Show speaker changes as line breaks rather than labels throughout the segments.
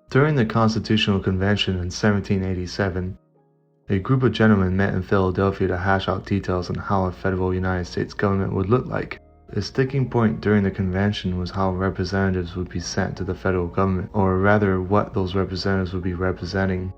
During the Constitutional Convention in 1787, a group of gentlemen met in Philadelphia to hash out details on how a federal United States government would look like. A sticking point during the convention was how representatives would be sent to the federal government, or rather what those representatives would be representing.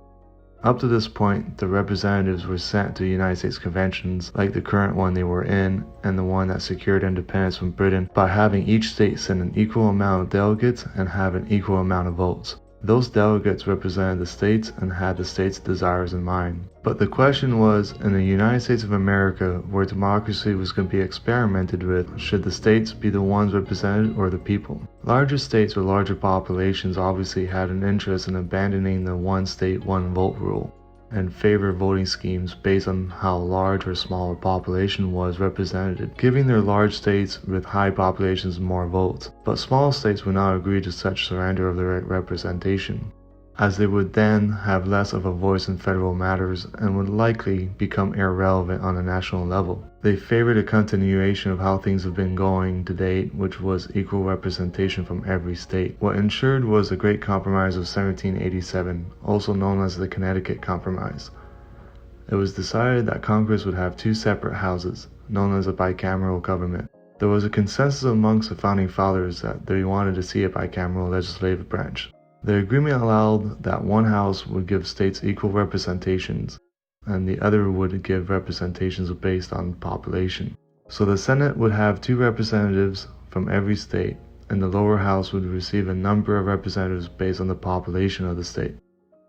Up to this point, the representatives were sent to United States conventions like the current one they were in and the one that secured independence from Britain by having each state send an equal amount of delegates and have an equal amount of votes. Those delegates represented the states and had the states' desires in mind. But the question was, in the United States of America, where democracy was going to be experimented with, should the states be the ones represented or the people? Larger states with larger populations obviously had an interest in abandoning the one state, one vote rule and favor voting schemes based on how large or small a population was represented, giving their large states with high populations more votes. But small states would not agree to such surrender of their representation, as they would then have less of a voice in federal matters and would likely become irrelevant on a national level. They favored a continuation of how things have been going to date, which was equal representation from every state. What ensured was the Great Compromise of 1787, also known as the Connecticut Compromise. It was decided that Congress would have two separate houses, known as a bicameral government. There was a consensus amongst the Founding Fathers that they wanted to see a bicameral legislative branch. The agreement allowed that one house would give states equal representations, and the other would give representations based on population. So the Senate would have two representatives from every state, and the lower house would receive a number of representatives based on the population of the state.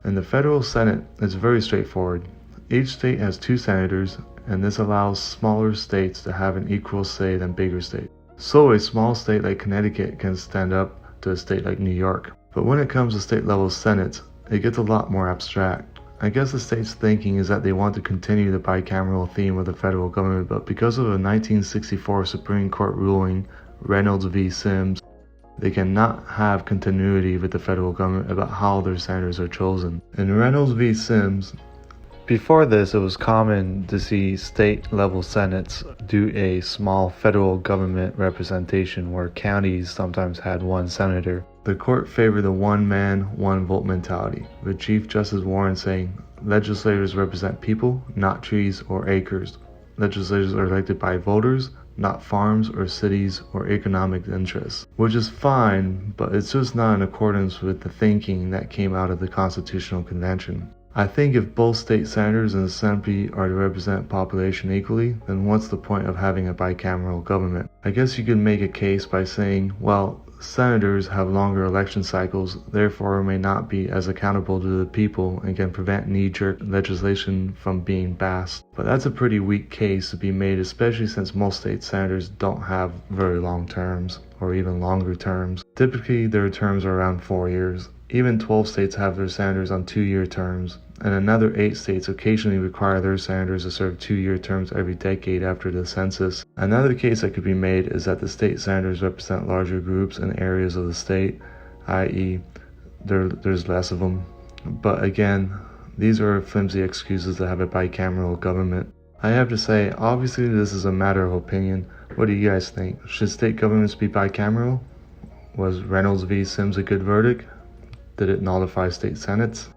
In the federal Senate, it's very straightforward. Each state has two senators, and this allows smaller states to have an equal say than bigger states. So a small state like Connecticut can stand up to a state like New York. But when it comes to state level senates, it gets a lot more abstract. I guess the state's thinking is that they want to continue the bicameral theme of the federal government, but because of a 1964 Supreme Court ruling, Reynolds v. Sims, they cannot have continuity with the federal government about how their senators are chosen. In Reynolds v. Sims, before this, it was common to see state-level senates do a small federal government representation where counties sometimes had one senator. The court favored the one-man, one-vote mentality, with Chief Justice Warren saying, "Legislators represent people, not trees or acres. Legislators are elected by voters, not farms or cities or economic interests," which is fine, but it's just not in accordance with the thinking that came out of the Constitutional Convention. I think if both state senators and assembly are to represent population equally, then what's the point of having a bicameral government? I guess you could make a case by saying, well, senators have longer election cycles, therefore may not be as accountable to the people and can prevent knee-jerk legislation from being passed. But that's a pretty weak case to be made, especially since most state senators don't have very long terms, or even longer terms. Typically, their terms are around 4 years. Even 12 states have their senators on 2-year terms, and another 8 states occasionally require their senators to serve 2-year terms every decade after the census. Another case that could be made is that the state senators represent larger groups in areas of the state, i.e. there's less of them. But again, these are flimsy excuses to have a bicameral government. I have to say, obviously this is a matter of opinion. What do you guys think? Should state governments be bicameral? Was Reynolds v. Sims a good verdict? Did it nullify state senates?